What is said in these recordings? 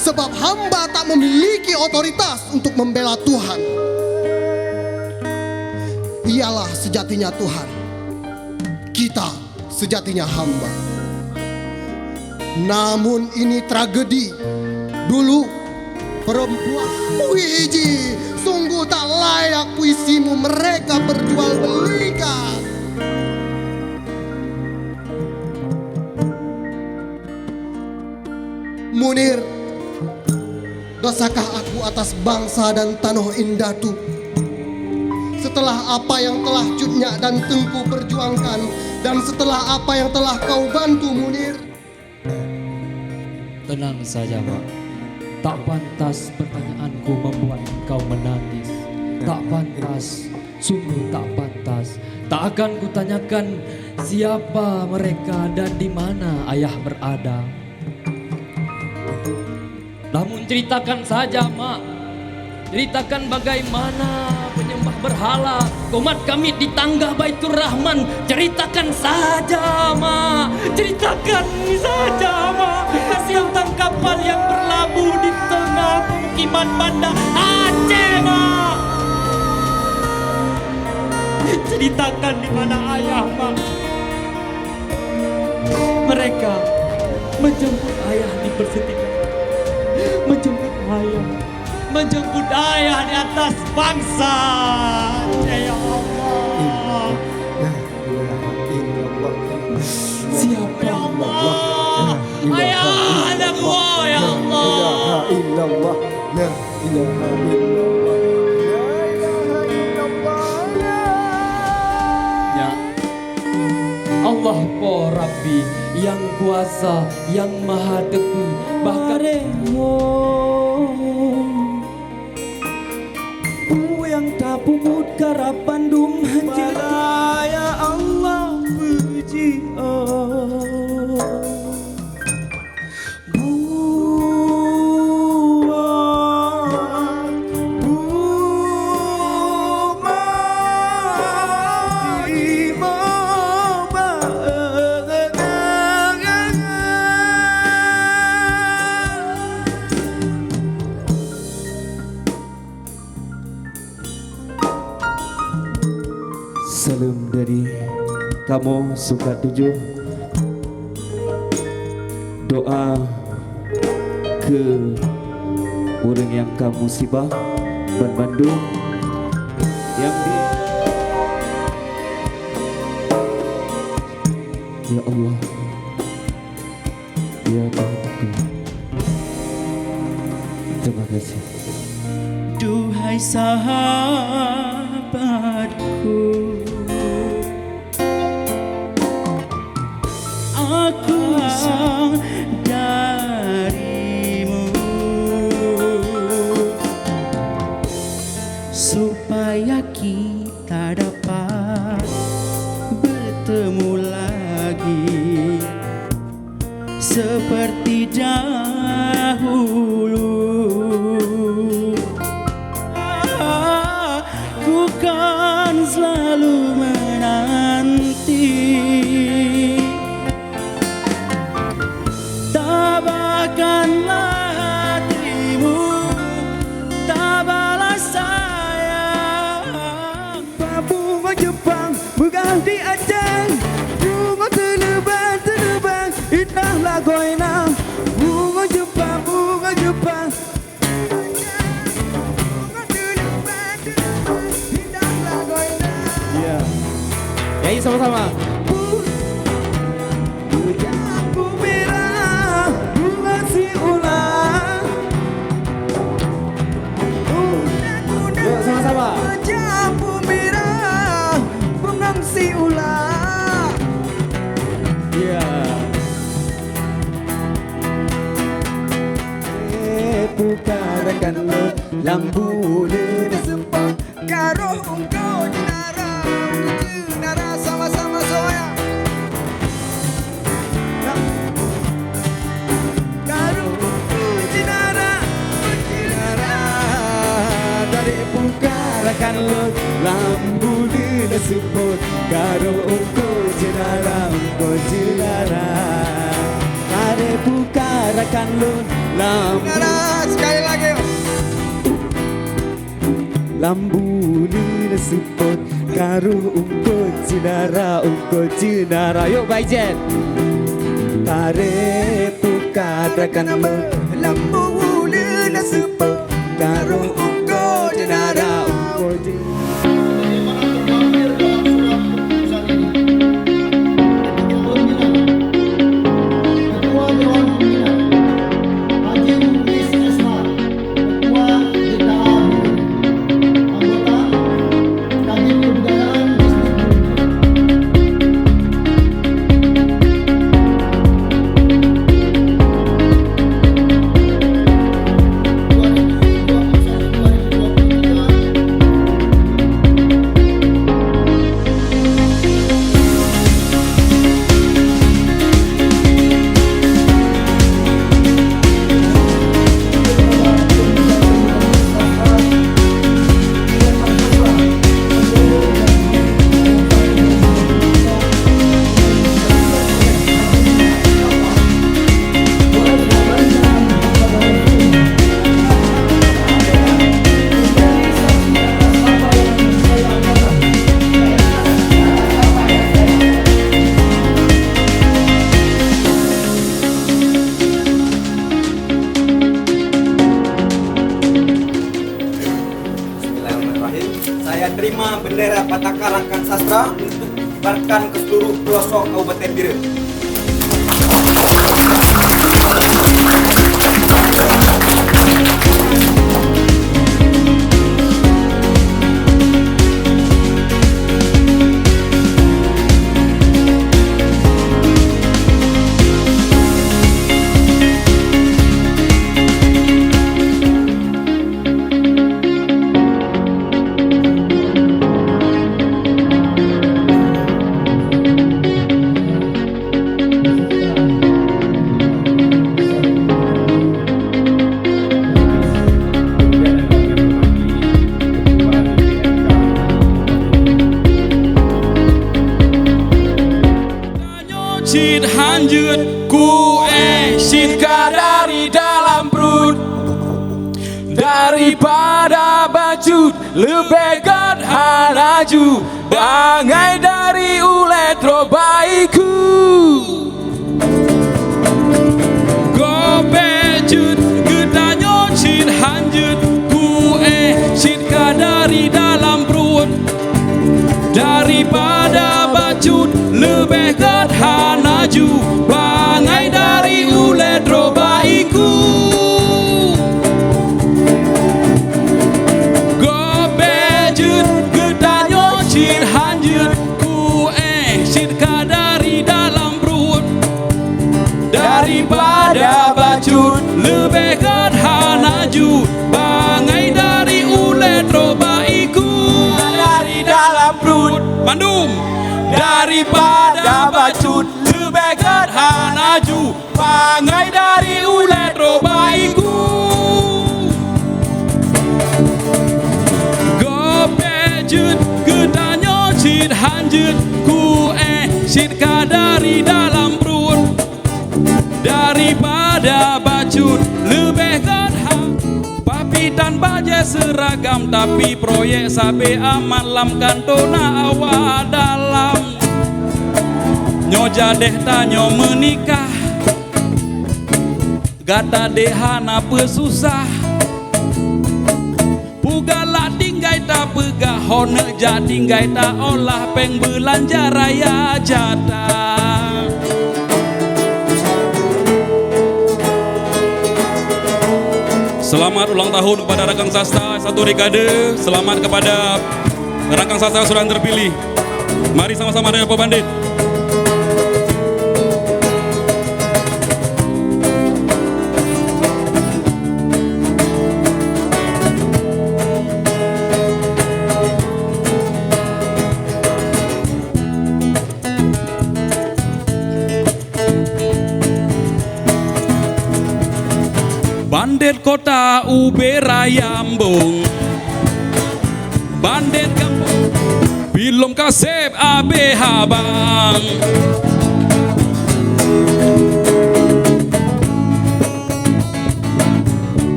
Sebab hamba tak memiliki otoritas untuk membela Tuhan. Ialah sejatinya Tuhan, kita sejatinya hamba. Namun ini tragedi. Dulu perempuan Wiji, sungguh tak layak puisimu mereka berjual belikan. Munir, dosakah aku atas bangsa dan tanah Indatu? Setelah apa yang telah Cutnya dan Tengku perjuangkan, dan setelah apa yang telah kau bantu, Munir. Tenang saja, Pak. Tak pantas pertanyaanku membuat kau menangis. Tak pantas, sungguh tak pantas. Tak akan kutanyakan siapa mereka dan di mana ayah berada. Namun ceritakan saja, Mak. Ceritakan bagaimana penyembah berhala komat kami di tangga Baitur Rahman. Ceritakan saja, Mak. Ceritakan saja, Mak. Tentang kapal yang berlabuh di tengah pemukiman Banda Aceh, Mak. Ceritakan di mana ayah, Mak. Mereka menjemput ayah di Persetinggan. Menjemput ayah di atas bangsa. Ya Allah. Siapa ya Allah? Ayah anakku, ya Allah. La ilaha illallah. Ya Allah po Rabbi, yang kuasa, yang maha teguh, bahkan yang tak pungut karapan dum hanjira ya Allah puji salam dari kamu suka tujuh. Doa ke orang yang kamu sibah Ban Bandung yang di ya Allah ya Tuhan. Terima kasih. Duhai sahabatku, aku darimu supaya kita dapat bertemu lagi seperti dahulu. Ku kan selalu menanti tabahkanlah hatimu, tabalah sayang. Bunga Jepang megah di Aceh, bunga terbang indahlah goyang. Bunga Jepang bunga Jepang indahlah goyang. Ya, nyanyi sama-sama. Pukarakan lo lambu dan sempang karo engkau jenara sama-sama soya karo jenara dari pukarakan lo lambu dan sempang karo engkau jenara dari pukarakan lo lambu sekali lagi. lambu ni support karo ungkut cinara yuk Bye Jet tare pukadakan Lambu wulu na supo karo ungkut cinara Ketua Dewan Pembina Haji Mukhlis Esma, Ketua DKA Buru, anggota Kadin Kebudayaan Distrik Bismillahirrahmanirrahim. Saya terima bendera Pataka Rakan Sastra untuk dikibarkan ke seluruh pelosok Kabupaten Bira. Cid hanjut ku cid dari dalam perut daripada baju lebih gerhana ju bangai dari ulet robaiku gobejut gedanyo cid hanjut ku cid dari dalam perut daripada baju lebih gerhana ju bangai dari ulet robaiku gobejut gedanyo cid hanjut ku cid dari dalam perut daripada baju lebih gerhana ju bangai dari ulet robaiku dari dalam perut Bandung daripada bacut lebih gerhana ju bangai dari ulet robaiku gobejut gedanyo cid hanjut ku cid dari dalam perut daripada bacut lebih gerhana papitan baje seragam tapi proyek sabe aman lam kantona awak dalam nyoja deh tanyo menikah gata dehana pesusah pugala tinggai tak pegah hone jatinggai tak olah peng belanja raya jatah selamat ulang tahun kepada Rakan Sastra 1 dekade. Selamat kepada Rakan Sastra sudah terpilih. Mari sama-sama dengan Pak Bandit. Bandit kota Uberayambung, bandit kampung belum kasep abe habang.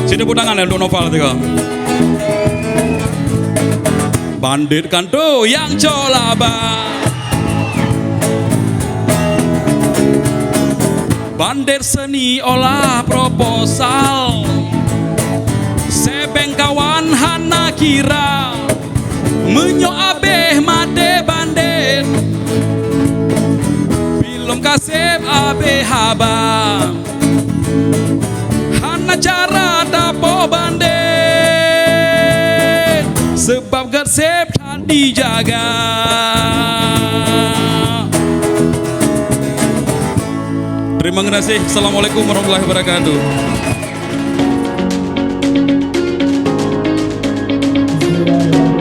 Sini tepuk tangan ya untuk Noval juga. Bandit kanto yang colaba, bandit seni olah proposal, sebeng kawan hana kira, menyo abeh made bandit, film kasep abeh haba, hana cara dapo bandit, sebab kasep tak dijaga. Terima kasih. Assalamualaikum warahmatullahi wabarakatuh. Bismillahirrahmanirrahim.